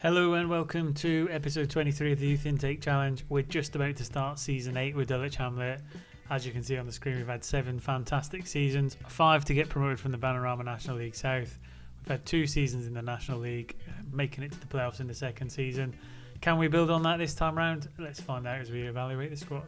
Hello and welcome to episode 23 of the Youth Intake Challenge. We're just about to start season 8 with Dulwich Hamlet. As you can see on the screen, we've had 7 fantastic seasons, 5 to get promoted from the Panorama National League South. We've had 2 seasons in the National League, making it to the playoffs in the second season. Can we build on that this time round? Let's find out as we evaluate the squad.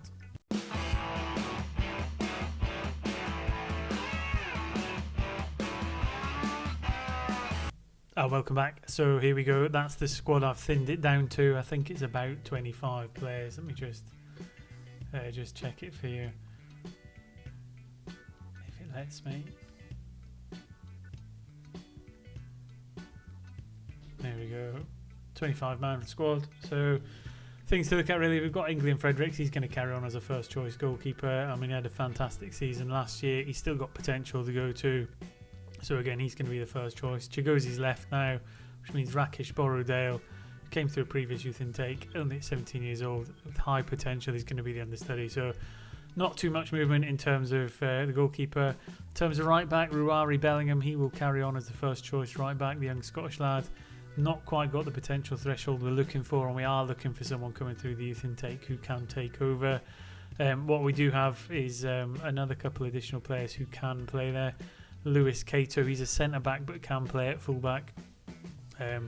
Welcome back. So here we go. That's the squad I've thinned it down to. I think it's about 25 players. Let me just check it for you, if it lets me. There we go. 25-man squad. So things to look at really. We've got England Fredericks. He's going to carry on as a first choice goalkeeper. I mean, he had a fantastic season last year. He's still got potential to go to. So again, he's going to be the first choice. Chigozzi's left now, which means Rakesh Borrowdale came through a previous youth intake, only at 17 years old, with high potential. He's going to be the understudy. So not too much movement in terms of the goalkeeper. In terms of right back, Ruari Bellingham, he will carry on as the first choice right back, the young Scottish lad. Not quite got the potential threshold we're looking for, and we are looking for someone coming through the youth intake who can take over. What we do have is another couple additional players who can play there. Lewis Cato, he's a centre back but can play at full back. I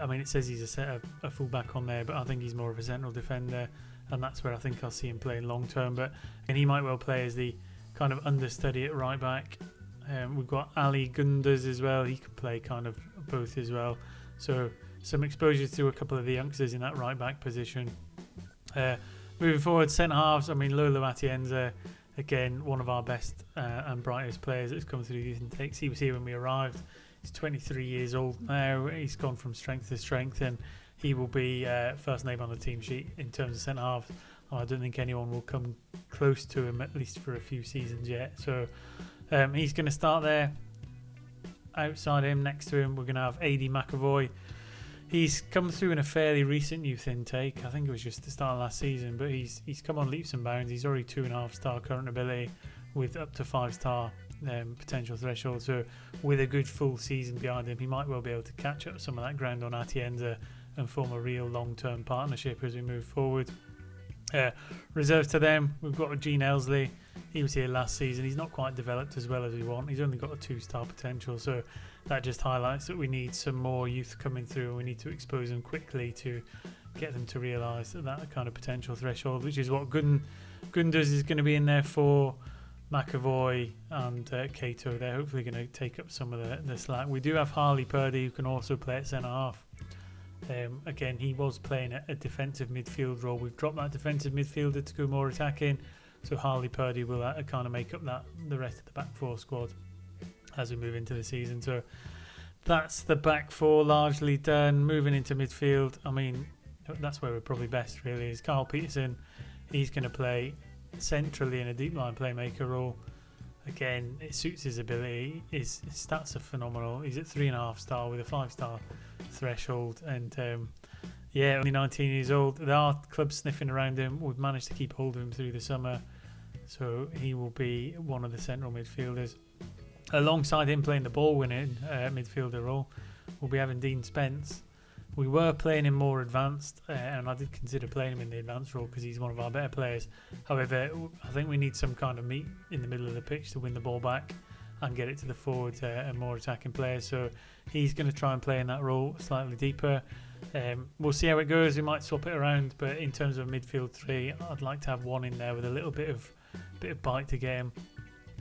mean, it says he's a full back on there, but I think he's more of a central defender, and that's where I think I'll see him playing long term. And he might well play as the kind of understudy at right back. We've got Ali Gunders as well. He can play kind of both as well. So some exposure to a couple of the youngsters in that right back position. Moving forward, centre halves. I mean, Lolo Atienza, again, one of our best and brightest players that's come through the youth intakes. He was here when we arrived. He's 23 years old now. He's gone from strength to strength, and he will be first name on the team sheet in terms of centre halves. I don't think anyone will come close to him, at least for a few seasons yet. So he's going to start there. Outside him, next to him, we're going to have AD McAvoy. He's come through in a fairly recent youth intake. I think it was just the start of last season, but he's come on leaps and bounds. He's already 2.5-star current ability with up to 5-star potential threshold. So with a good full season behind him, he might well be able to catch up some of that ground on Atienza and form a real long-term partnership as we move forward. Reserves to them, we've got Gene Elsley. He was here last season. He's not quite developed as well as we want. He's only got a 2-star potential, so that just highlights that we need some more youth coming through, and we need to expose them quickly to get them to realise that kind of potential threshold, which is what Gunders is going to be in there for. McAvoy and Cato, they're hopefully going to take up some of the slack. We do have Harley Purdy, who can also play at centre half. Again, he was playing a defensive midfield role. We've dropped that defensive midfielder to go more attacking, so Harley Purdy will kind of make up the rest of the back four squad as we move into the season. So that's the back four largely done. Moving into midfield, I mean, that's where we're probably best really, is Carl Peterson. He's going to play centrally in a deep line playmaker role. Again, it suits his ability. His stats are phenomenal. He's at 3.5-star with a 5-star threshold, and only 19 years old. There are clubs sniffing around him. We've managed to keep hold of him through the summer, so he will be one of the central midfielders. Alongside him playing the ball-winning midfielder role, we'll be having Dean Spence. We were playing him more advanced, and I did consider playing him in the advanced role because he's one of our better players. However, I think we need some kind of meat in the middle of the pitch to win the ball back and get it to the forward and more attacking players. So he's going to try and play in that role slightly deeper. We'll see how it goes. We might swap it around, but in terms of midfield three, I'd like to have one in there with a little bit of bite to get him.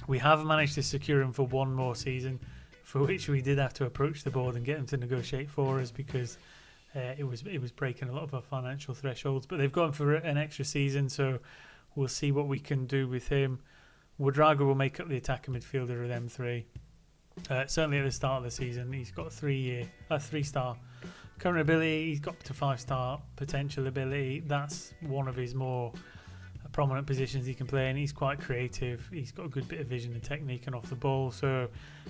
We have managed to secure him for one more season, for which we did have to approach the board and get him to negotiate for us because it was breaking a lot of our financial thresholds. But they've gone for an extra season, so we'll see what we can do with him. Wodrago will make up the attacking midfielder of them three. Certainly at the start of the season, he's got a 3-star current ability. He's got up to 5-star potential ability. That's one of his more prominent positions he can play in. He's quite creative. He's got a good bit of vision and technique and off the ball. So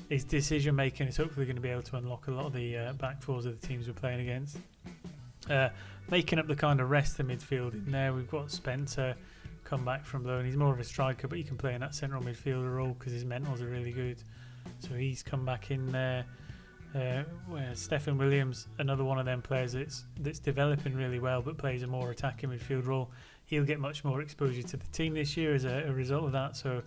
his decision making is hopefully going to be able to unlock a lot of the back fours of the teams we're playing against. Making up the kind of rest of midfield in there, we've got Spencer come back from loan. He's more of a striker, but he can play in that central midfielder role because his mentals are really good. So he's come back in there. Where Stephen Williams, another one of them players that's developing really well but plays a more attacking midfield role. He'll get much more exposure to the team this year as a result of that, so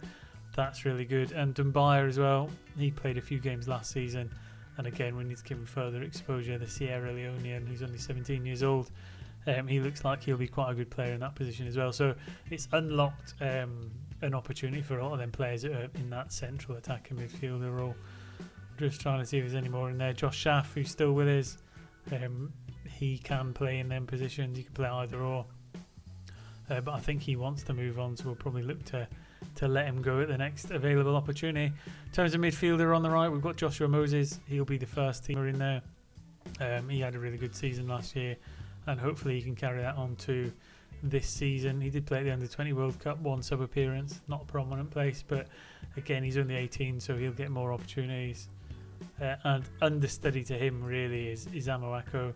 that's really good. And Dumbaya as well, he played a few games last season, and again we need to give him further exposure. The Sierra Leonean, who's only 17 years old, he looks like he'll be quite a good player in that position as well. So it's unlocked an opportunity for a lot of them players that are in that central attacking midfielder role. Just trying to see if there's any more in there. Josh Schaff, who's still with us, he can play in them positions. He can play either or, but I think he wants to move on, so we'll probably look to let him go at the next available opportunity. In terms of midfielder on the right, we've got Joshua Moses. He'll be the first teamer in there. He had a really good season last year, and hopefully he can carry that on to this season. He did play at the Under-20 World Cup, one sub appearance, not a prominent place, but again he's only 18, so he'll get more opportunities. And understudy to him really is Amoako.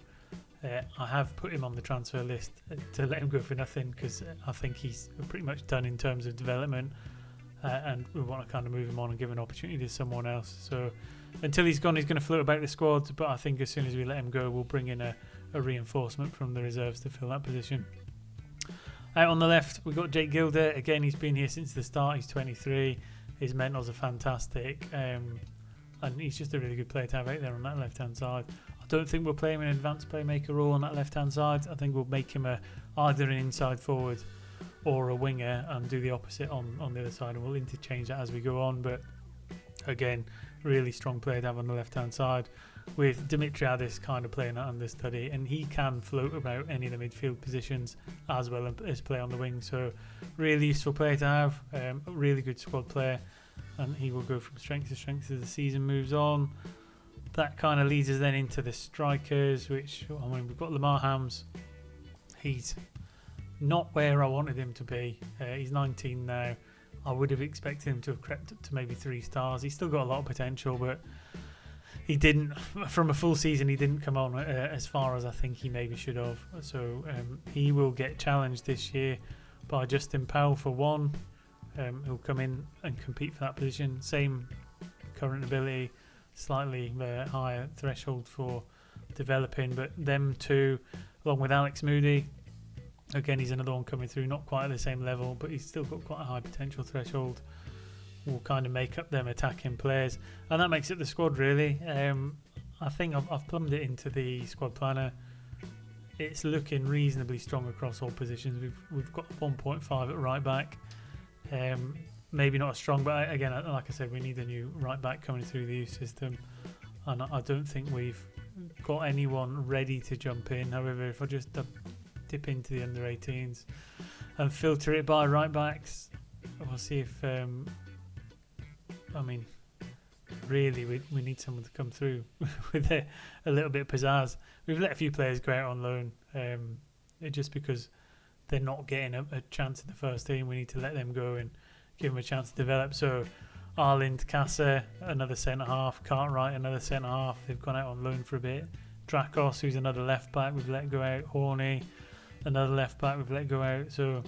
I have put him on the transfer list to let him go for nothing, because I think he's pretty much done in terms of development, and we want to kind of move him on and give an opportunity to someone else. So until he's gone, he's going to float about the squad, but I think as soon as we let him go, we'll bring in a reinforcement from the reserves to fill that position. Out on the left, we've got Jake Gilder. Again, he's been here since the start. He's 23. His mentals are fantastic. And he's just a really good player to have out there on that left-hand side. I don't think we'll play him in an advanced playmaker role on that left-hand side. I think we'll make him either an inside forward or a winger and do the opposite on the other side, and we'll interchange that as we go on. But again, really strong player to have on the left-hand side, with Dimitriadis kind of playing that understudy, and he can float about any of the midfield positions as well as play on the wing. So really useful player to have, a really good squad player, and he will go from strength to strength as the season moves on. That kind of leads us then into the strikers, which, I mean, we've got Lamar Hams. He's not where I wanted him to be. He's 19 now. I would have expected him to have crept up to maybe 3 stars. He's still got a lot of potential, but he didn't, from a full season, he didn't come on as far as I think he maybe should have. So he will get challenged this year by Justin Powell for one. Who'll come in and compete for that position. Same current ability, slightly higher threshold for developing, but them two, along with Alex Moody, again he's another one coming through, not quite at the same level, but he's still got quite a high potential threshold, will kind of make up them attacking players, and that makes it the squad really. I think I've plumbed it into the squad planner. It's looking reasonably strong across all positions. We've got 1.5 at right back. Maybe not as strong, but again, like I said, we need a new right back coming through the youth system, and I don't think we've got anyone ready to jump in. However, if I just dip into the under 18s and filter it by right backs, we'll see if I mean, really we need someone to come through with a little bit of pizzazz. We've let a few players go out on loan, just because they're not getting a chance in the first team. We need to let them go and give them a chance to develop. So Arlind Casa, another centre-half. Cartwright, another centre-half. They've gone out on loan for a bit. Drakos, who's another left-back, we've let go out. Horney, another left-back, we've let go out. So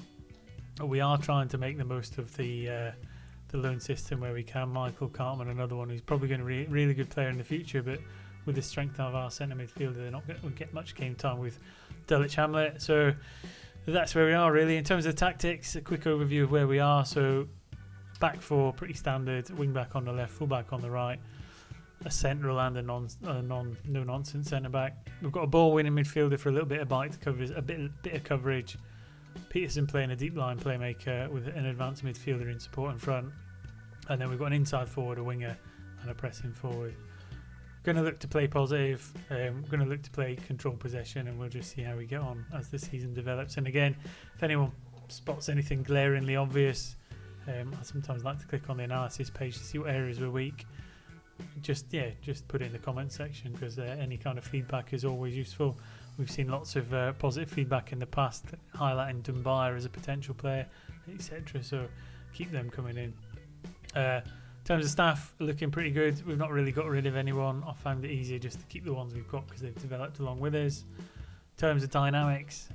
we are trying to make the most of the loan system where we can. Michael Cartman, another one who's probably going to be a really good player in the future, but with the strength of our centre midfielder, they're not going to get much game time with Dulwich Hamlet. So that's where we are really. In terms of the tactics, a quick overview of where we are. So back four, pretty standard. Wing back on the left, full back on the right, a central and a no-nonsense centre back. We've got a ball-winning midfielder for a little bit of bite coverage, a bit of coverage. Peterson playing a deep line playmaker with an advanced midfielder in support in front, and then we've got an inside forward, a winger, and a pressing forward. Going to look to play positive. Going to look to play control possession, and we'll just see how we get on as the season develops. And again, if anyone spots anything glaringly obvious, I sometimes like to click on the analysis page to see what areas we're weak. Just put it in the comment section, because any kind of feedback is always useful. We've seen lots of positive feedback in the past, highlighting Dumbaya as a potential player, etc. So keep them coming in. In terms of staff, looking pretty good. We've not really got rid of anyone. I found it easier just to keep the ones we've got because they've developed along with us. In terms of dynamics,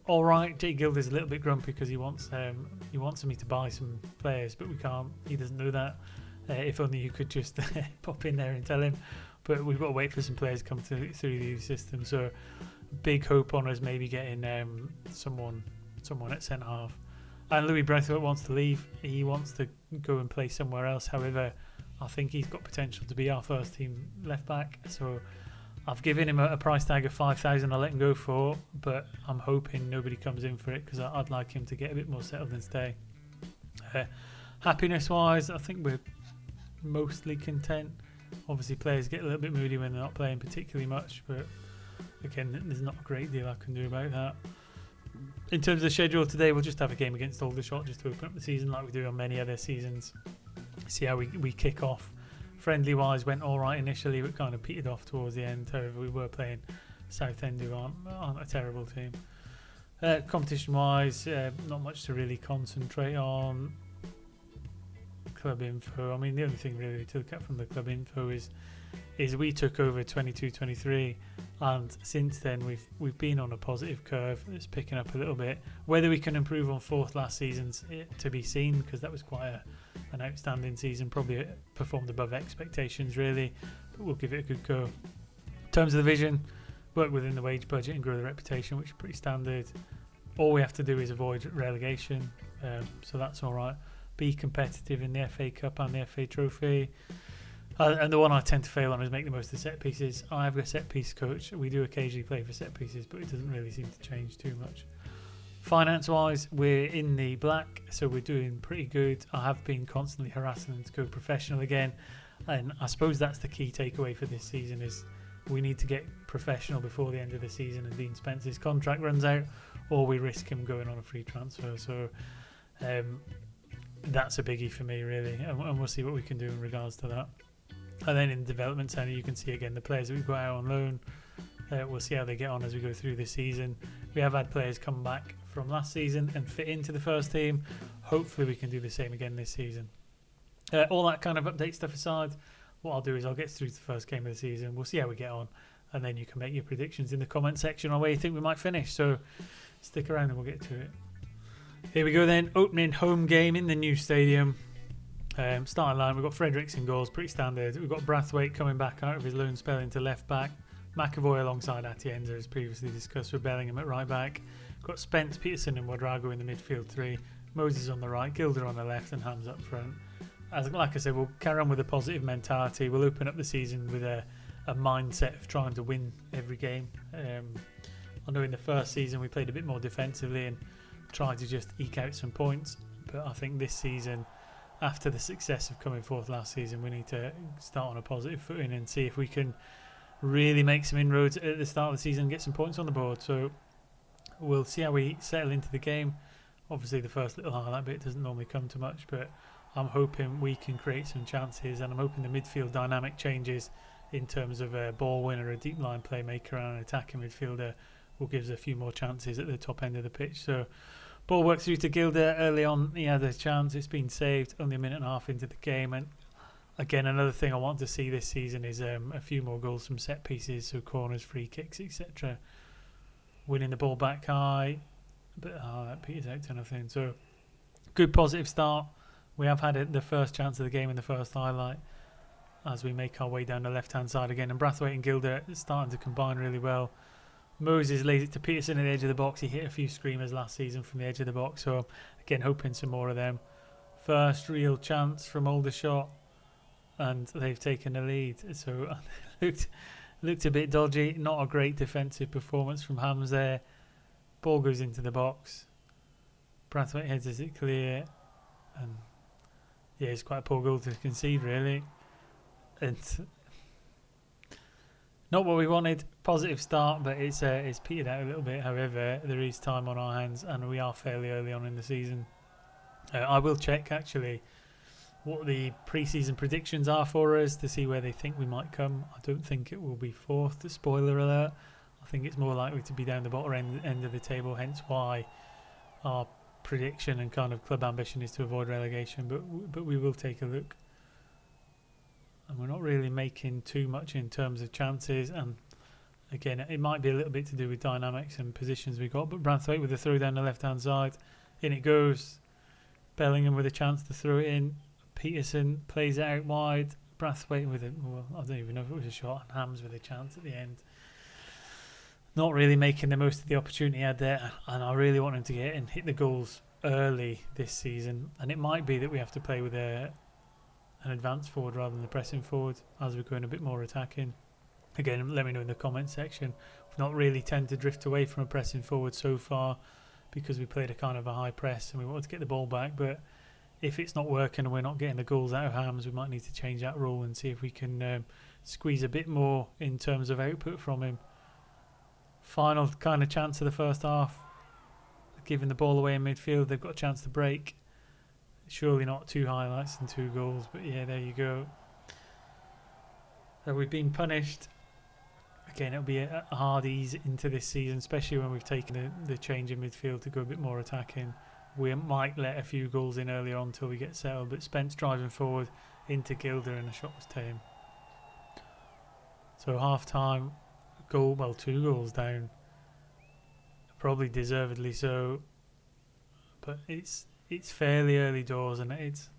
all right. Jake Gilder's a little bit grumpy because he wants me to buy some players, but we can't. He doesn't know that. If only you could just pop in there and tell him. But we've got to wait for some players to come through the system. So big hope on us maybe getting someone at centre half. And Louis Braithwaite wants to leave. He wants to go and play somewhere else. However, I think he's got potential to be our first team left back. So I've given him a price tag of 5,000 I'll let him go for, but I'm hoping nobody comes in for it because I'd like him to get a bit more settled and stay. Happiness wise, I think we're mostly content. Obviously players get a little bit moody when they're not playing particularly much, but again, there's not a great deal I can do about that. In terms of the schedule today, we'll just have a game against Aldershot just to open up the season like we do on many other seasons. See how we kick off. Friendly wise went alright initially, but kind of petered off towards the end. However, we were playing Southend, who aren't a terrible team. Competition wise, not much to really concentrate on. Club info, I mean the only thing really to look at from the club info is we took over 22-23, and since then we've been on a positive curve. It's picking up a little bit. Whether we can improve on fourth last season's to be seen, because that was quite an outstanding season, probably performed above expectations really, but we'll give it a good go. In terms of the vision, work within the wage budget and grow the reputation, which is pretty standard. All we have to do is avoid relegation, so that's alright. Be competitive in the FA Cup and the FA Trophy. And the one I tend to fail on is make the most of set pieces. I have a set piece coach. We do occasionally play for set pieces, but it doesn't really seem to change too much. Finance wise, we're in the black, so we're doing pretty good. I have been constantly harassing them to go professional again, and I suppose that's the key takeaway for this season is we need to get professional before the end of the season and Dean Spence's contract runs out, or we risk him going on a free transfer. So that's a biggie for me really, and we'll see what we can do in regards to that. And then in the development centre, you can see again the players that we've got out on loan. We'll see how they get on as we go through this season. We have had players come back from last season and fit into the first team. Hopefully we can do the same again this season. All that kind of update stuff aside, what I'll do is I'll get through to the first game of the season. We'll see how we get on, and then you can make your predictions in the comment section on where you think we might finish. So stick around and we'll get to it. Here we go then, opening home game in the new stadium. Starting line, we've got Fredericks in goals, pretty standard. We've got Brathwaite coming back out of his loan spell into left back. McAvoy alongside Atienza, as previously discussed, with Bellingham at right back. Got Spence, Peterson and Wadrago in the midfield three. Moses on the right, Gilder on the left and Hams up front. Like I said, we'll carry on with a positive mentality. We'll open up the season with a mindset of trying to win every game. I know in the first season we played a bit more defensively and tried to just eke out some points, but I think this season, after the success of coming fourth last season, we need to start on a positive footing and see if we can really make some inroads at the start of the season and get some points on the board. So we'll see how we settle into the game. Obviously the first little highlight bit doesn't normally come to much, but I'm hoping we can create some chances, and I'm hoping the midfield dynamic changes in terms of a ball winner, a deep line playmaker and an attacking midfielder will give us a few more chances at the top end of the pitch. So ball worked through to Gilder early on. He had a chance. It's been saved only a minute and a half into the game. And again, another thing I want to see this season is a few more goals from set pieces, so corners, free kicks, etc. Winning the ball back high, but that peters out to nothing. So good positive start. We have had the first chance of the game in the first highlight as we make our way down the left-hand side again. And Brathwaite and Gilder are starting to combine really well. Moses lays it to Peterson at the edge of the box. He hit a few screamers last season from the edge of the box, so again hoping some more of them. First real chance from Aldershot, and they've taken the lead. So looked a bit dodgy. Not a great defensive performance from Hams there. Ball goes into the box. Brathwaite heads it clear, and yeah, it's quite a poor goal to concede really. And not what we wanted. Positive start, but it's petered out a little bit. However, there is time on our hands, and we are fairly early on in the season. I will check actually what the pre-season predictions are for us to see where they think we might come. I don't think it will be fourth. Spoiler alert. I think it's more likely to be down the bottom end of the table. Hence why our prediction and kind of club ambition is to avoid relegation. But we will take a look. And we're not really making too much in terms of chances, and again it might be a little bit to do with dynamics and positions we got. But Brathwaite with a throw down the left hand side, in it goes. Bellingham with a chance to throw it in, Peterson plays it out wide. Brathwaite with it. Well, I don't even know if it was a shot. And Hams with a chance at the end. Not really making the most of the opportunity he had there. And I really want him to get and hit the goals early this season. And it might be that we have to play with an advanced forward rather than the pressing forward as we're going a bit more attacking. Again, let me know in the comment section. We've not really tend to drift away from a pressing forward so far because we played a kind of a high press and we wanted to get the ball back. But if it's not working and we're not getting the goals out of Hams, we might need to change that rule and see if we can squeeze a bit more in terms of output from him. Final kind of chance of the first half. Giving the ball away in midfield, they've got a chance to break. Surely not 2 highlights and 2 goals, but yeah, there you go. So we've been punished. Again, it'll be a hard ease into this season, especially when we've taken the change in midfield to go a bit more attacking. We might let a few goals in earlier on until we get settled, but Spence driving forward into Gilder and the shot was tame. So half time, 2 goals down. Probably deservedly so, but it's fairly early doors and it's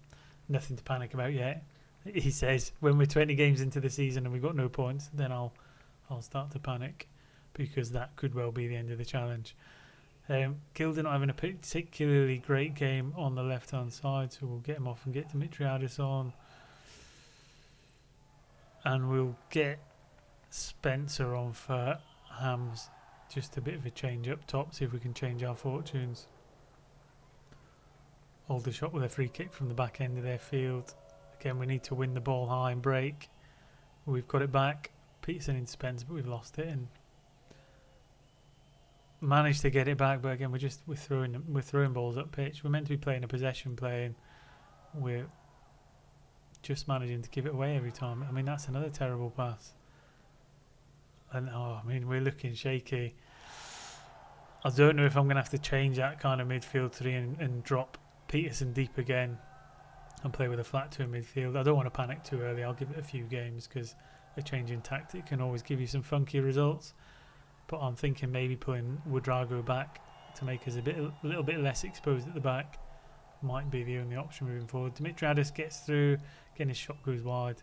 nothing to panic about yet. He says when we're 20 games into the season and we've got no points, then I'll start to panic because that could well be the end of the challenge. Gilder not having a particularly great game on the left hand side, so we'll get him off and get Dimitriadis on, and we'll get Spencer on for Hams. Just a bit of a change up top, see if we can change our fortunes. Aldershot with a free kick from the back end of their field. Again, we need to win the ball high and break. We've got it back. Peterson into Spence, but we've lost it and managed to get it back. But again, we're throwing balls up pitch. We're meant to be playing a possession play, and we're just managing to give it away every time. I mean, that's another terrible pass. And we're looking shaky. I don't know if I'm going to have to change that kind of midfield 3 and drop Peterson deep again and play with a flat 2 in midfield. I don't want to panic too early. I'll give it a few games because a change in tactic can always give you some funky results. But I'm thinking maybe pulling Ouedraogo back to make us a little bit less exposed at the back might be the only option moving forward. Dimitriadis gets through. Again, his shot goes wide.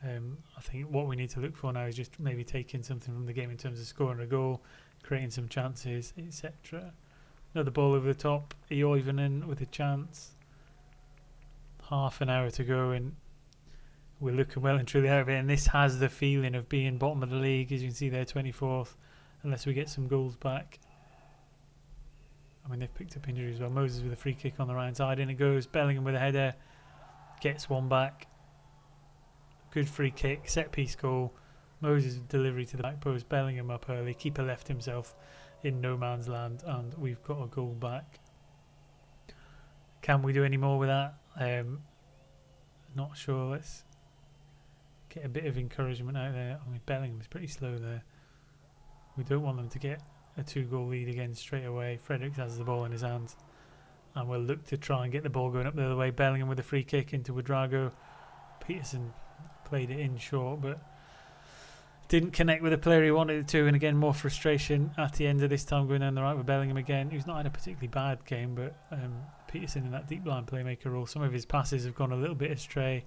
I think what we need to look for now is just maybe taking something from the game in terms of scoring a goal, creating some chances, etc. Another ball over the top. Eoivanen with a chance. Half an hour to go and we're looking well and truly out of it. And this has the feeling of being bottom of the league, as you can see there, 24th, unless we get some goals back. I mean, they've picked up injuries as well. Moses with a free kick on the right side. In it goes. Bellingham with a header. Gets one back. Good free kick, set piece goal. Moses delivery to the back post. Bellingham up early. Keeper left himself in no man's land, and we've got a goal back. Can we do any more with that? Not sure. Let's get a bit of encouragement out there. I mean, Bellingham's pretty slow there. We don't want them to get a 2-goal lead again straight away. Fredericks has the ball in his hands, and we'll look to try and get the ball going up the other way. Bellingham with a free kick into Ouedraogo. Peterson played it in short, but didn't connect with the player he wanted it to. And again, more frustration at the end of this time going down the right with Bellingham again, who's not had a particularly bad game, but Peterson in that deep line playmaker role. Some of his passes have gone a little bit astray.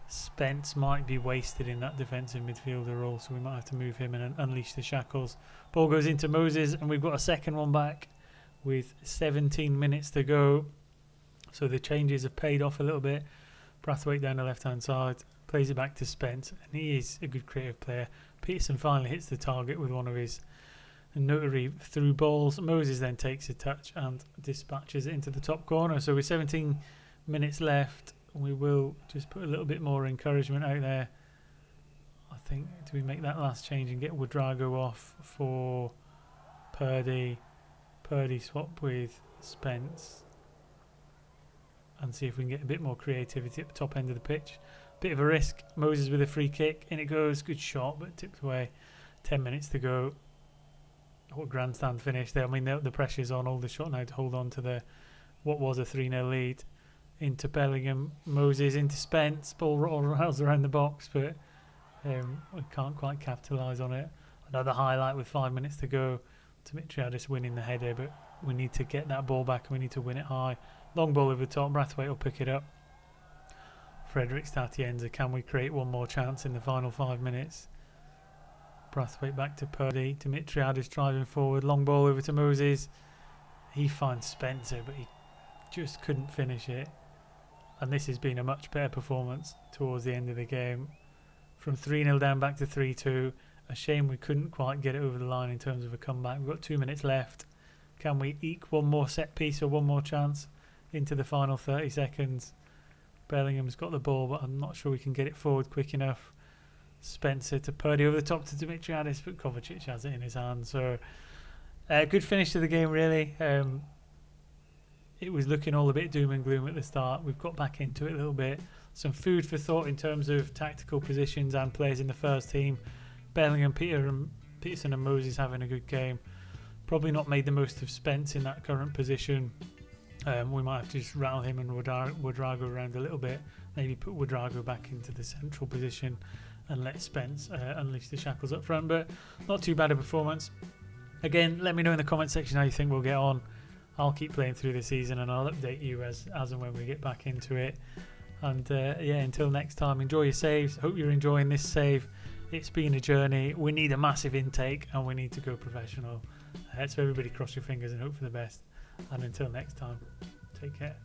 Spence might be wasted in that defensive midfielder role, so we might have to move him and unleash the shackles. Ball goes into Moses, and we've got a second one back with 17 minutes to go. So the changes have paid off a little bit. Brathwaite down the left-hand side, plays it back to Spence, and he is a good creative player. Peterson finally hits the target with one of his notary through balls. Moses then takes a touch and dispatches it into the top corner. So with 17 minutes left, we will just put a little bit more encouragement out there. I think, do we make that last change and get Ouedraogo off for Purdy? Purdy swap with Spence and see if we can get a bit more creativity at the top end of the pitch. Bit of a risk. Moses with a free kick. In it goes. Good shot, but tipped away. 10 minutes to go. What a grandstand finish there. I mean, the pressure's on Aldershot now to hold on to what was a 3-0 lead. Into Bellingham. Moses into Spence. Ball rattles around the box, but we can't quite capitalise on it. Another highlight with 5 minutes to go. Dimitriadis winning the header, but we need to get that ball back and we need to win it high. Long ball over the top. Brathwaite will pick it up. Frederick Statienza. Can we create one more chance in the final 5 minutes? Brathwaite back to Purdy. Dimitriadis driving forward. Long ball over to Moses. He finds Spencer, but he just couldn't finish it. And this has been a much better performance towards the end of the game. From 3-0 down back to 3-2. A shame we couldn't quite get it over the line in terms of a comeback. We've got 2 minutes left. Can we eke one more set piece or one more chance into the final 30 seconds? Bellingham's got the ball, but I'm not sure we can get it forward quick enough. Spencer to Purdy over the top to Dimitriadis, but Kovacic has it in his hand. So, good finish to the game, really. It was looking all a bit doom and gloom at the start. We've got back into it a little bit. Some food for thought in terms of tactical positions and players in the first team. Bellingham, Peterson and Moses having a good game. Probably not made the most of Spence in that current position. We might have to just rattle him and Ouedraogo around a little bit. Maybe put Ouedraogo back into the central position and let Spence unleash the shackles up front. But not too bad a performance. Again, let me know in the comment section how you think we'll get on. I'll keep playing through the season and I'll update you as and when we get back into it. And until next time, enjoy your saves. Hope you're enjoying this save. It's been a journey. We need a massive intake and we need to go professional. So everybody cross your fingers and hope for the best. And until next time, take care.